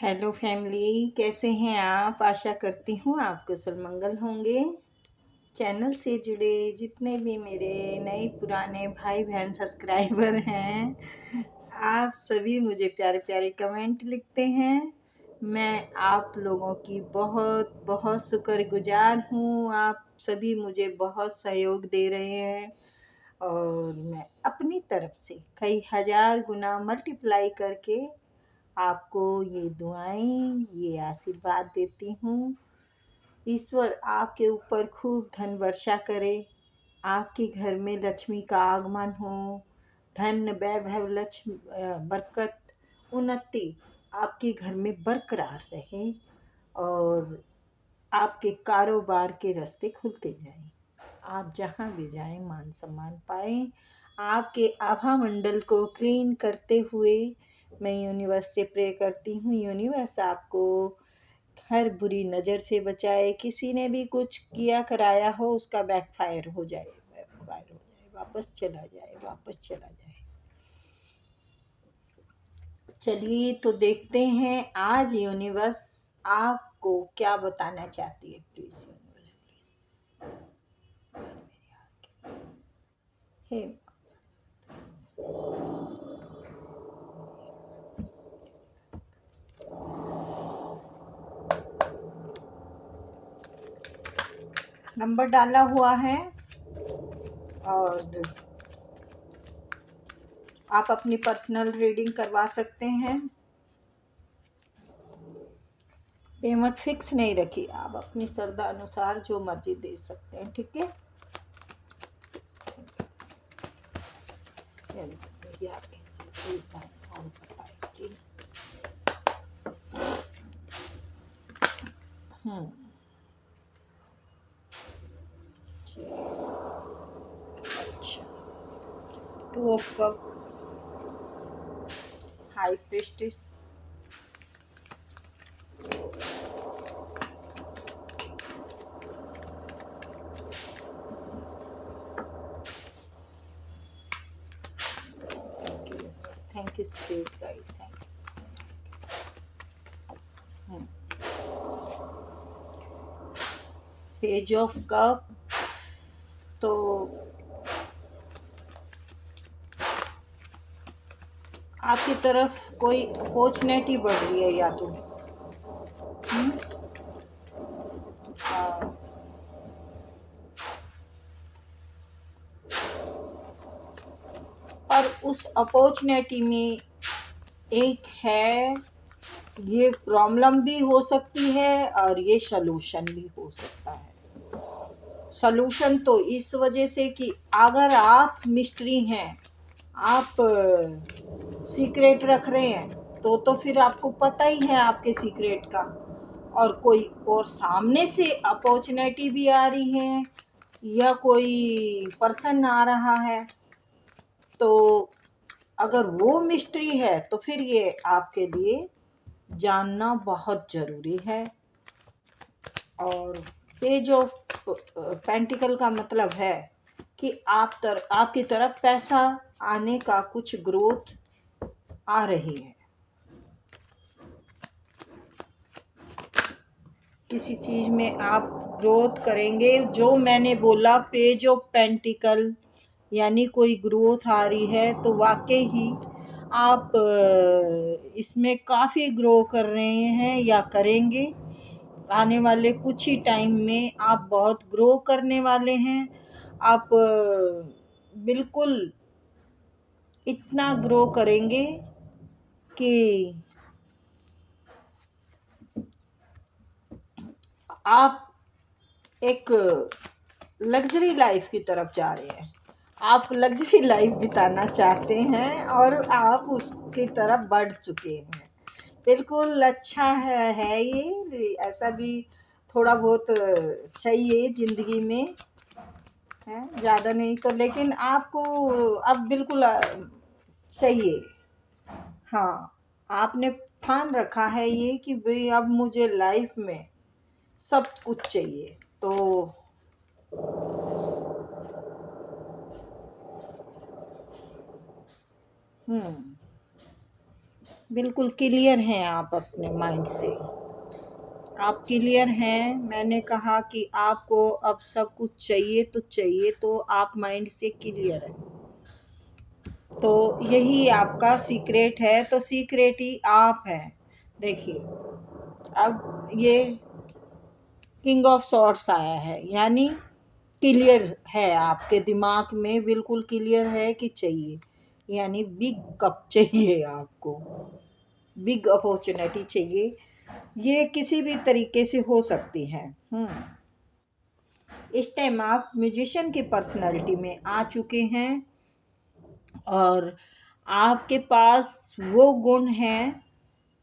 Hello family, कैसे हैं आप? आशा करती हूँ आप कुशल मंगल होंगे। चैनल से जुड़े जितने भी मेरे नए पुराने भाई बहन सब्सक्राइबर हैं, आप सभी मुझे प्यारे प्यारे कमेंट लिखते हैं। मैं आप लोगों की बहुत बहुत शुक्रगुजार हूँ। आप सभी मुझे बहुत सहयोग दे रहे हैं और मैं अपनी तरफ से कई हजार गुना मल्टीप्लाई करके आपको ये दुआएं, ये आशीर्वाद देती हूँ। ईश्वर आपके ऊपर खूब धन वर्षा करे, आपके घर में लक्ष्मी का आगमन हो, धन वैभव लक्ष्मी बरकत उन्नति आपके घर में बरकरार रहे और आपके कारोबार के रास्ते खुलते जाएं। आप जहाँ भी जाएं मान सम्मान पाएं। आपके आभा मंडल को क्लीन करते हुए मैं यूनिवर्स से प्रे करती हूँ, यूनिवर्स आपको हर बुरी नज़र से बचाए। किसी ने भी कुछ किया कराया हो उसका बैकफायर हो जाए, वापस चला जाए, वापस चला जाए। चलिए तो देखते हैं आज यूनिवर्स आपको क्या बताना चाहती है। प्लीज यूनिवर्स, प्लीज हे नंबर डाला हुआ है और आप अपनी पर्सनल रीडिंग करवा सकते हैं। पेमेंट फिक्स नहीं रखी, आप अपनी श्रद्धा अनुसार जो मर्जी दे सकते हैं। ठीक है, प्लीज। अच्छा, 2 of cup, high priestess, thank you spirit guide, thank you. Page of cup, तो आपकी तरफ कोई अपॉर्चुनिटी बढ़ रही है या तो हाँ, और उस अपॉर्चुनिटी में एक है, ये प्रॉब्लम भी हो सकती है और ये सलूशन भी हो सकता है। सलूशन तो इस वजह से कि अगर आप मिस्ट्री हैं, आप सीक्रेट रख रहे हैं तो फिर आपको पता ही है आपके सीक्रेट का, और कोई और सामने से अपॉर्चुनिटी भी आ रही है या कोई पर्सन आ रहा है, तो अगर वो मिस्ट्री है तो फिर ये आपके लिए जानना बहुत ज़रूरी है। और पेज ऑफ पेंटिकल का मतलब है कि आपकी तरफ पैसा आने का कुछ ग्रोथ आ रही है। किसी चीज़ में आप ग्रोथ करेंगे। जो मैंने बोला पेज ऑफ पेंटिकल यानी कोई ग्रोथ आ रही है, तो वाकई ही आप इसमें काफ़ी ग्रो कर रहे हैं या करेंगे। आने वाले कुछ ही टाइम में आप बहुत ग्रो करने वाले हैं। आप बिल्कुल इतना ग्रो करेंगे कि आप एक लग्जरी लाइफ की तरफ जा रहे हैं। आप लग्जरी लाइफ बिताना चाहते हैं और आप उसकी तरफ बढ़ चुके हैं। बिल्कुल अच्छा है ये, ऐसा भी थोड़ा बहुत चाहिए ज़िंदगी में, है ज़्यादा नहीं तो, लेकिन आपको अब बिल्कुल चाहिए। हाँ, आपने ठान रखा है ये कि भाई अब मुझे लाइफ में सब कुछ चाहिए। तो बिल्कुल क्लियर हैं आप अपने माइंड से, आप क्लियर हैं। मैंने कहा कि आपको अब सब कुछ चाहिए तो चाहिए, तो आप माइंड से क्लियर हैं, तो यही आपका सीक्रेट है, तो सीक्रेट ही आप हैं। देखिए, अब ये किंग ऑफ सॉर्ड्स आया है, यानी क्लियर है आपके दिमाग में, बिल्कुल क्लियर है कि चाहिए, यानी बिग कप चाहिए आपको, बिग अपॉर्चुनिटी चाहिए। ये किसी भी तरीके से हो सकती है। इस टाइम आप म्यूजिशियन की पर्सनालिटी में आ चुके हैं और आपके पास वो गुण हैं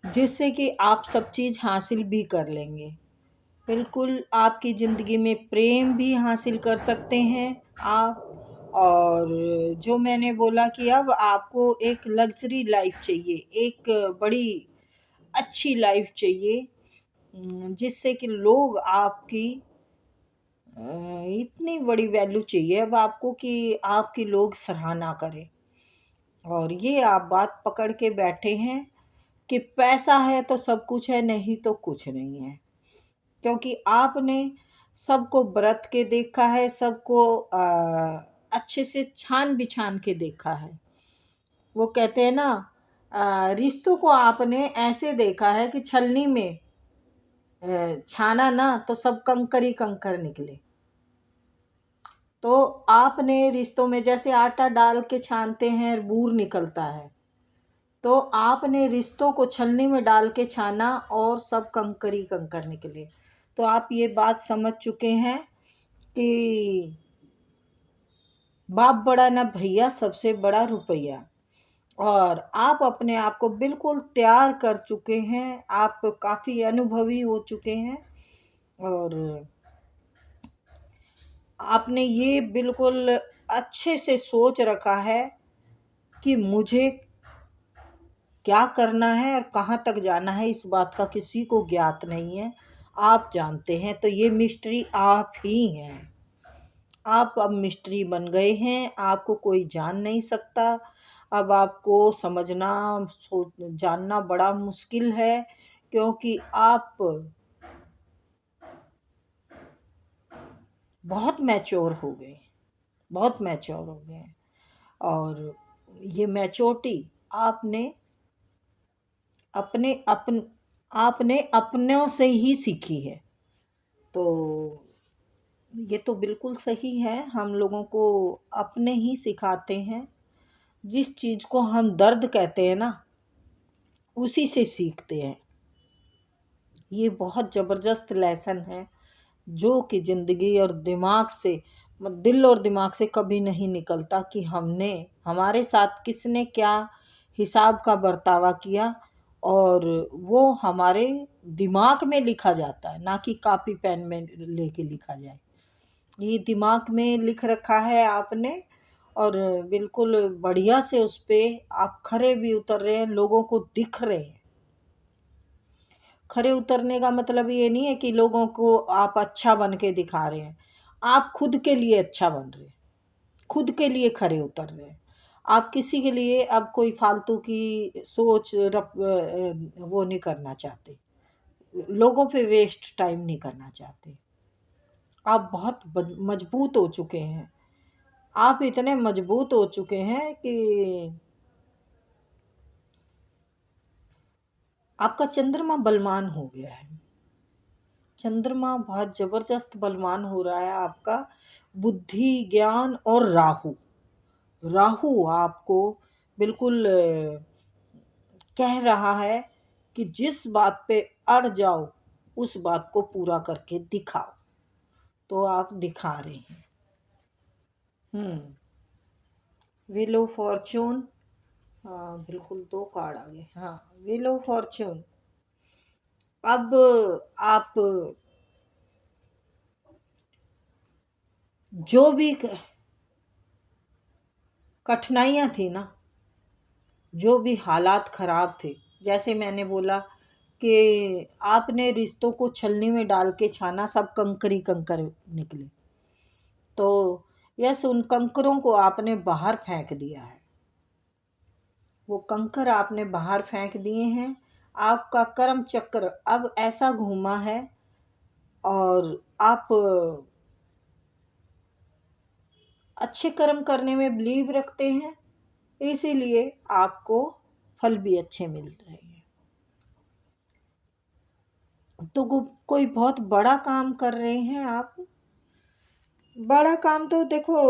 जिससे कि आप सब चीज़ हासिल भी कर लेंगे। बिल्कुल आपकी ज़िंदगी में प्रेम भी हासिल कर सकते हैं आप। और जो मैंने बोला कि अब आपको एक लग्ज़री लाइफ चाहिए, एक बड़ी अच्छी लाइफ चाहिए, जिससे कि लोग आपकी इतनी बड़ी वैल्यू चाहिए अब आपको कि आपकी लोग सराहना करें। और ये आप बात पकड़ के बैठे हैं कि पैसा है तो सब कुछ है, नहीं तो कुछ नहीं है, क्योंकि आपने सबको बरत के देखा है, सबको अच्छे से छान बिछान के देखा है। वो कहते हैं ना, रिश्तों को आपने ऐसे देखा है कि छलनी में छाना ना तो सब कंकर ही कंकर निकले। तो आपने रिश्तों में जैसे आटा डाल के छानते हैं, बूर निकलता है, तो आपने रिश्तों को छलनी में डाल के छाना और सब कंकर ही कंकर निकले। तो आप ये बात समझ चुके हैं कि बाप बड़ा ना भैया, सबसे बड़ा रुपया। और आप अपने आप को बिल्कुल तैयार कर चुके हैं, आप काफ़ी अनुभवी हो चुके हैं और आपने ये बिल्कुल अच्छे से सोच रखा है कि मुझे क्या करना है और कहाँ तक जाना है, इस बात का किसी को ज्ञात नहीं है, आप जानते हैं। तो ये मिस्ट्री आप ही हैं, आप अब मिस्ट्री बन गए हैं, आपको कोई जान नहीं सकता। अब आपको समझना जानना बड़ा मुश्किल है, क्योंकि आप बहुत मैच्योर हो गए, बहुत मैच्योर हो गए हैं। और ये मैच्योरिटी आपने अपने अपन आपने अपनों से ही सीखी है। तो ये तो बिल्कुल सही है, हम लोगों को अपने ही सिखाते हैं। जिस चीज़ को हम दर्द कहते हैं ना, उसी से सीखते हैं। ये बहुत ज़बरदस्त लेसन है जो कि ज़िंदगी और दिमाग से, दिल और दिमाग से कभी नहीं निकलता कि हमने, हमारे साथ किसने क्या हिसाब का बर्तावा किया, और वो हमारे दिमाग में लिखा जाता है, ना कि कॉपी पेन में लेके लिखा जाए। ये दिमाग में लिख रखा है आपने, और बिल्कुल बढ़िया से उस पे आप खरे भी उतर रहे हैं, लोगों को दिख रहे हैं। खरे उतरने का मतलब ये नहीं है कि लोगों को आप अच्छा बन के दिखा रहे हैं, आप खुद के लिए अच्छा बन रहे हैं, खुद के लिए खरे उतर रहे हैं। आप किसी के लिए अब कोई फालतू की सोच वो नहीं करना चाहते, लोगों पे वेस्ट टाइम नहीं करना चाहते। आप बहुत मजबूत हो चुके हैं, आप इतने मजबूत हो चुके हैं कि आपका चंद्रमा बलवान हो गया है। चंद्रमा बहुत जबरदस्त बलवान हो रहा है आपका। बुद्धि, ज्ञान और राहु, राहु आपको बिल्कुल कह रहा है कि जिस बात पे अड़ जाओ उस बात को पूरा करके दिखाओ। तो आप दिखा रहे हैं। व्हील ऑफ फॉर्चून, हाँ बिल्कुल, दो कार्ड आ गए। हाँ, व्हील ऑफ फॉर्चून। अब आप जो भी कठिनाइयाँ थी ना, जो भी हालात ख़राब थे, जैसे मैंने बोला कि आपने रिश्तों को छलनी में डाल के छाना, सब कंकर ही कंकर निकले। तो यस, उन कंकरों को आपने बाहर फेंक दिया है। वो कंकर आपने बाहर फेंक दिए हैं। आपका कर्म चक्र अब ऐसा घूमा है और आप अच्छे कर्म करने में बिलीव रखते हैं, इसीलिए आपको फल भी अच्छे मिल रहे हैं। तो कोई बहुत बड़ा काम कर रहे हैं आप। बड़ा काम तो देखो,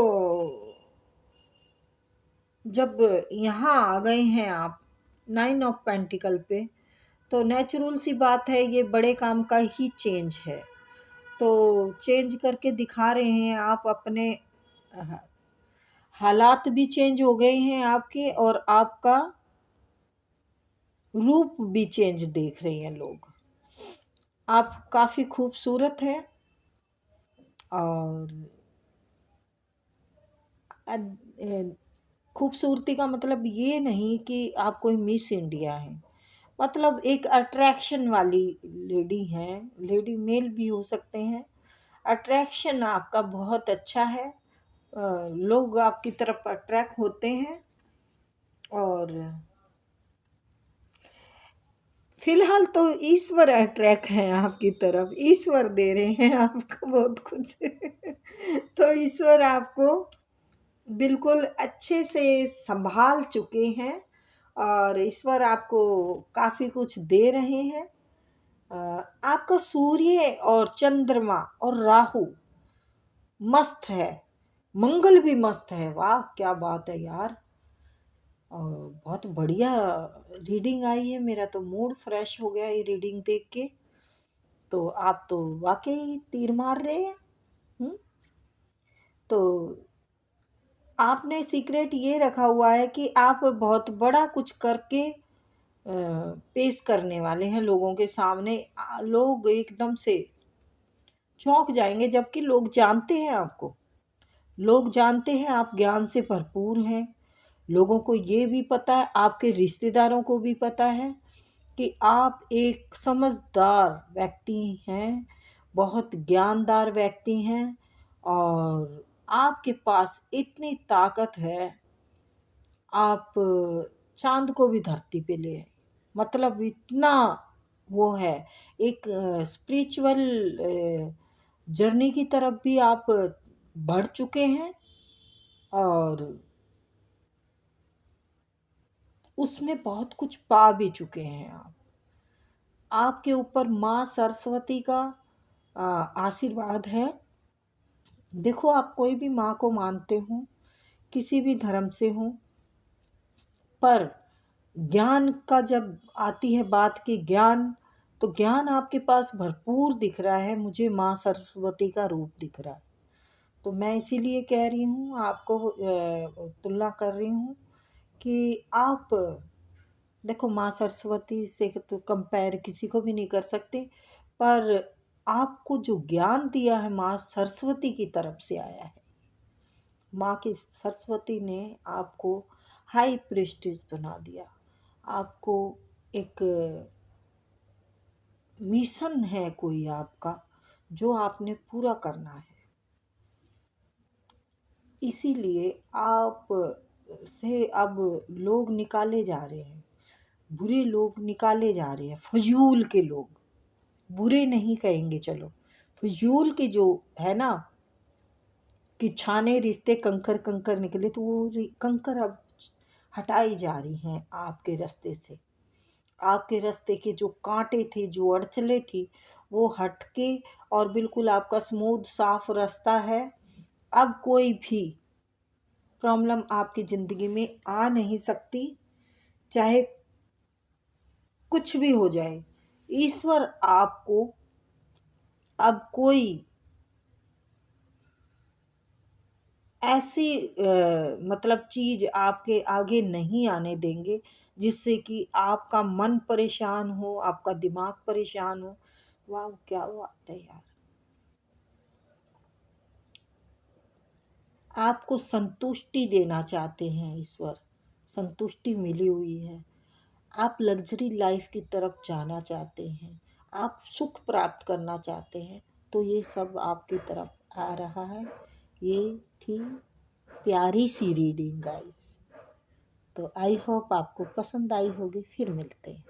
जब यहाँ आ गए हैं आप 9 ऑफ पेंटिकल पे, तो नेचुरल सी बात है, ये बड़े काम का ही चेंज है। तो चेंज करके दिखा रहे हैं आप अपने, हालात भी चेंज हो गए हैं आपके, और आपका रूप भी चेंज देख रहे हैं लोग। आप काफ़ी खूबसूरत हैं, और खूबसूरती का मतलब ये नहीं कि आप कोई मिस इंडिया हैं, मतलब एक अट्रैक्शन वाली लेडी हैं। लेडी मेल भी हो सकते हैं। अट्रैक्शन आपका बहुत अच्छा है, लोग आपकी तरफ अट्रैक्ट होते हैं। और फिलहाल तो ईश्वर अट्रैक्ट हैं आपकी तरफ, ईश्वर दे रहे हैं आपको बहुत कुछ तो ईश्वर आपको बिल्कुल अच्छे से संभाल चुके हैं, और ईश्वर आपको काफ़ी कुछ दे रहे हैं। आपका सूर्य और चंद्रमा और राहु मस्त है, मंगल भी मस्त है। वाह क्या बात है यार, बहुत बढ़िया रीडिंग आई है। मेरा तो मूड फ्रेश हो गया ये रीडिंग देख के। तो आप तो वाकई तीर मार रहे हैं। तो आपने सीक्रेट ये रखा हुआ है कि आप बहुत बड़ा कुछ करके पेश करने वाले हैं लोगों के सामने। लोग एकदम से चौंक जाएंगे, जबकि लोग जानते हैं आपको। लोग जानते हैं आप ज्ञान से भरपूर हैं। लोगों को ये भी पता है, आपके रिश्तेदारों को भी पता है कि आप एक समझदार व्यक्ति हैं, बहुत ज्ञानदार व्यक्ति हैं, और आपके पास इतनी ताकत है, आप चांद को भी धरती पे ले आए। मतलब इतना वो है, एक स्पिरिचुअल जर्नी की तरफ भी आप बढ़ चुके हैं, और उसमें बहुत कुछ पा भी चुके हैं आप। आपके ऊपर माँ सरस्वती का आशीर्वाद है। देखो, आप कोई भी माँ को मानते हो, किसी भी धर्म से हो, पर ज्ञान का जब आती है बात की ज्ञान, तो ज्ञान आपके पास भरपूर दिख रहा है। मुझे माँ सरस्वती का रूप दिख रहा है। तो मैं इसीलिए कह रही हूँ आपको, तुलना कर रही हूँ कि आप देखो, माँ सरस्वती से तो कंपेयर किसी को भी नहीं कर सकते, पर आपको जो ज्ञान दिया है माँ सरस्वती की तरफ से आया है। माँ की सरस्वती ने आपको हाई प्रेस्टीज बना दिया। आपको एक मिशन है कोई आपका, जो आपने पूरा करना है। इसीलिए आप से अब लोग निकाले जा रहे हैं, बुरे लोग निकाले जा रहे हैं, फजूल के लोग। बुरे नहीं कहेंगे, चलो, फजूल के जो है ना, कि छाने रिश्ते कंकर कंकर निकले, तो वो कंकर अब हटाई जा रही हैं आपके रास्ते से। आपके रास्ते के जो कांटे थे, जो अड़चले थी, वो हट के और बिल्कुल आपका स्मूथ साफ रास्ता है। अब कोई भी प्रॉब्लम आपकी ज़िंदगी में आ नहीं सकती, चाहे कुछ भी हो जाए। ईश्वर आपको अब कोई ऐसी मतलब चीज़ आपके आगे नहीं आने देंगे, जिससे कि आपका मन परेशान हो, आपका दिमाग परेशान हो। वाह क्या बात है यार। आपको संतुष्टि देना चाहते हैं ईश्वर, संतुष्टि मिली हुई है। आप लग्जरी लाइफ की तरफ जाना चाहते हैं, आप सुख प्राप्त करना चाहते हैं, तो ये सब आपकी तरफ आ रहा है। ये थी प्यारी सी रीडिंग गाइस। तो आई होप आपको पसंद आई होगी। फिर मिलते हैं।